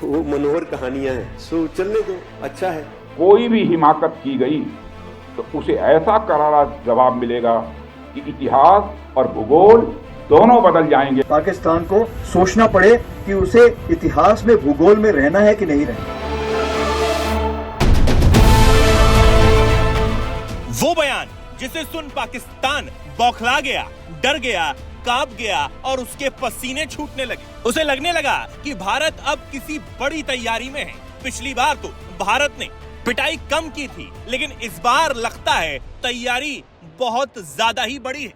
वो मनोहर कहानियां हैं, सो चलने दो, अच्छा है। कोई भी हिमाकत की गई तो उसे ऐसा करारा जवाब मिलेगा कि इतिहास और भूगोल दोनों बदल जाएंगे। पाकिस्तान को सोचना पड़े कि उसे इतिहास में, भूगोल में रहना है कि नहीं रहना। वो बयान जिसे सुन पाकिस्तान बौखला गया, डर गया, कांप गया और उसके पसीने छूटने लगे। उसे लगने लगा कि भारत अब किसी बड़ी तैयारी में है। पिछली बार तो भारत ने पिटाई कम की थी, लेकिन इस बार लगता है तैयारी बहुत ज्यादा ही बड़ी है।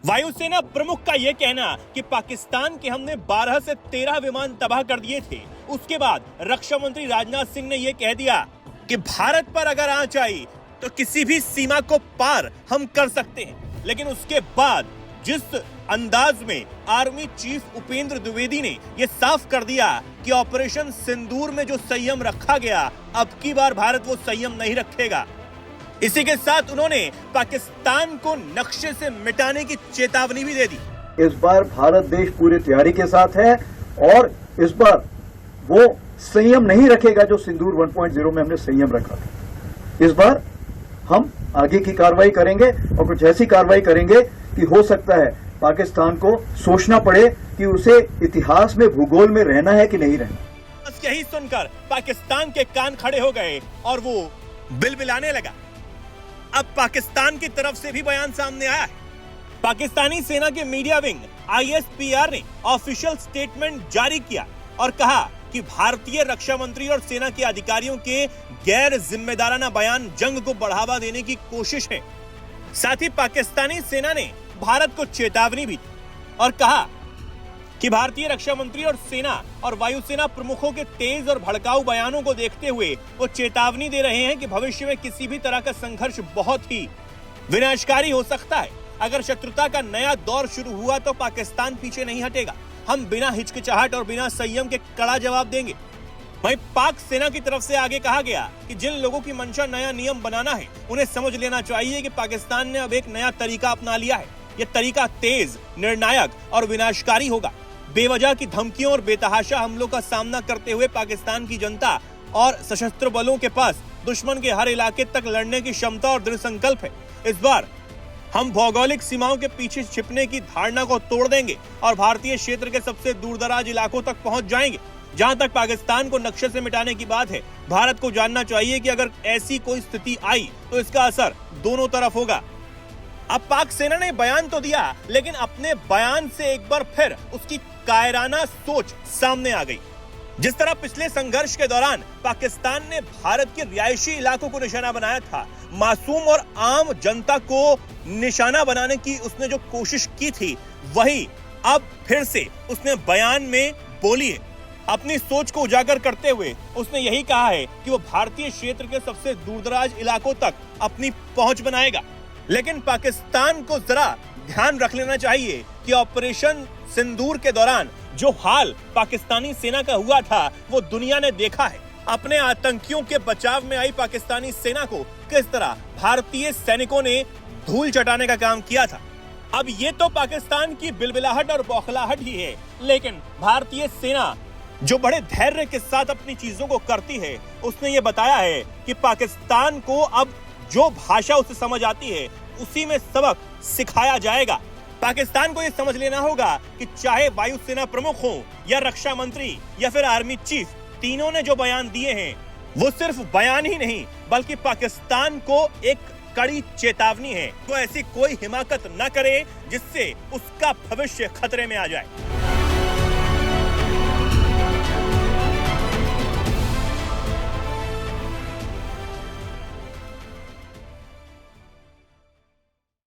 वायुसेना प्रमुख का यह कहना कि पाकिस्तान के हमने 12 से 13 विमान तबाह कर दिए थे। उसके बाद रक्षा मंत्री राजनाथ सिंह ने यह कह दिया कि भारत पर अगर आंच आई तो किसी भी सीमा को पार हम कर सकते हैं। लेकिन उसके बाद जिस अंदाज में आर्मी चीफ उपेंद्र द्विवेदी ने यह साफ कर दिया कि ऑपरेशन सिंदूर में जो संयम रखा गया, अब की बार भारत वो संयम नहीं रखेगा। इसी के साथ उन्होंने पाकिस्तान को नक्शे से मिटाने की चेतावनी भी दे दी। इस बार भारत देश पूरी तैयारी के साथ है और इस बार वो संयम नहीं रखेगा जो सिंदूर 1.0 में हमने संयम रखा था। इस बार हम आगे की कार्रवाई करेंगे और कुछ ऐसी कार्रवाई करेंगे कि हो सकता है पाकिस्तान को सोचना पड़े कि उसे इतिहास में, भूगोल में रहना है कि नहीं रहना। बस यही सुनकर पाकिस्तान के कान खड़े हो गए और वो बिलबिलाने लगा। अब पाकिस्तान की तरफ से भी बयान सामने आया है। पाकिस्तानी सेना के मीडिया विंग ISPR ने ऑफिशियल स्टेटमेंट जारी किया और कहा कि भारतीय रक्षा मंत्री और सेना के अधिकारियों के गैर जिम्मेदाराना बयान जंग को बढ़ावा देने की कोशिश है। साथ ही पाकिस्तानी सेना ने भारत को चेतावनी भी दी और कहा कि भारतीय रक्षा मंत्री और सेना और वायुसेना प्रमुखों के तेज और भड़काऊ बयानों को देखते हुए वो चेतावनी दे रहे हैं कि भविष्य में किसी भी तरह का संघर्ष बहुत ही विनाशकारी हो सकता है। अगर शत्रुता का नया दौर शुरू हुआ तो पाकिस्तान पीछे नहीं हटेगा। हम बिना हिचकिचाहट और बिना संयम के कड़ा जवाब देंगे। वहीं पाक सेना की तरफ से आगे कहा गया कि जिन लोगों की मंशा नया नियम बनाना है, उन्हें समझ लेना चाहिए कि पाकिस्तान ने अब एक नया तरीका अपना लिया है। यह तरीका तेज, निर्णायक और विनाशकारी होगा। बेवजह की धमकियों और बेतहाशा हमलों का सामना करते हुए पाकिस्तान की जनता और सशस्त्र बलों के पास दुश्मन के हर इलाके तक लड़ने की क्षमता और दृढ़ संकल्प है। इस बार हम भौगोलिक सीमाओं के पीछे छिपने की धारणा को तोड़ देंगे और भारतीय क्षेत्र के सबसे दूरदराज इलाकों तक पहुंच जाएंगे। जहां तक पाकिस्तान को नक्शे से मिटाने की बात है, भारत को जानना चाहिए कि अगर ऐसी कोई स्थिति आई तो इसका असर दोनों तरफ होगा। अब पाक सेना ने बयान तो दिया, लेकिन अपने बयान से एक बार फिर उसकी कायराना सोच सामने आ गई। जिस तरह पिछले संघर्ष के दौरान पाकिस्तान ने भारत के रिहायशी इलाकों को निशाना बनाया था, मासूम और आम जनता को निशाना बनाने की उसने जो कोशिश की थी, वही अब फिर से उसने बयान में बोली है। अपनी सोच को उजागर करते हुए उसने यही कहा है कि वो भारतीय क्षेत्र के सबसे दूरदराज इलाकों तक अपनी पहुंच बनाएगा। लेकिन पाकिस्तान को जरा ध्यान रख लेना चाहिए कि ऑपरेशन सिंदूर के दौरान जो हाल पाकिस्तानी सेना का हुआ था, वो दुनिया ने देखा है। अपने आतंकियों के बचाव में आई पाकिस्तानी सेना को किस तरह भारतीय सैनिकों ने धूल चटाने का काम किया था। अब ये तो पाकिस्तान की बिलबिलाहट और बौखलाहट ही है, लेकिन भारतीय सेना जो बड़े धैर्य के साथ अपनी चीजों को करती है, उसने ये बताया है कि पाकिस्तान को अब जो भाषा उसे समझ आती है, उसी में सबक सिखाया जाएगा। पाकिस्तान को यह समझ लेना होगा कि चाहे वायुसेना प्रमुख हो या रक्षा मंत्री या फिर आर्मी चीफ, तीनों ने जो बयान दिए हैं वो सिर्फ बयान ही नहीं बल्कि पाकिस्तान को एक कड़ी चेतावनी है। तो ऐसी कोई हिमाकत न करे जिससे उसका भविष्य खतरे में आ जाए।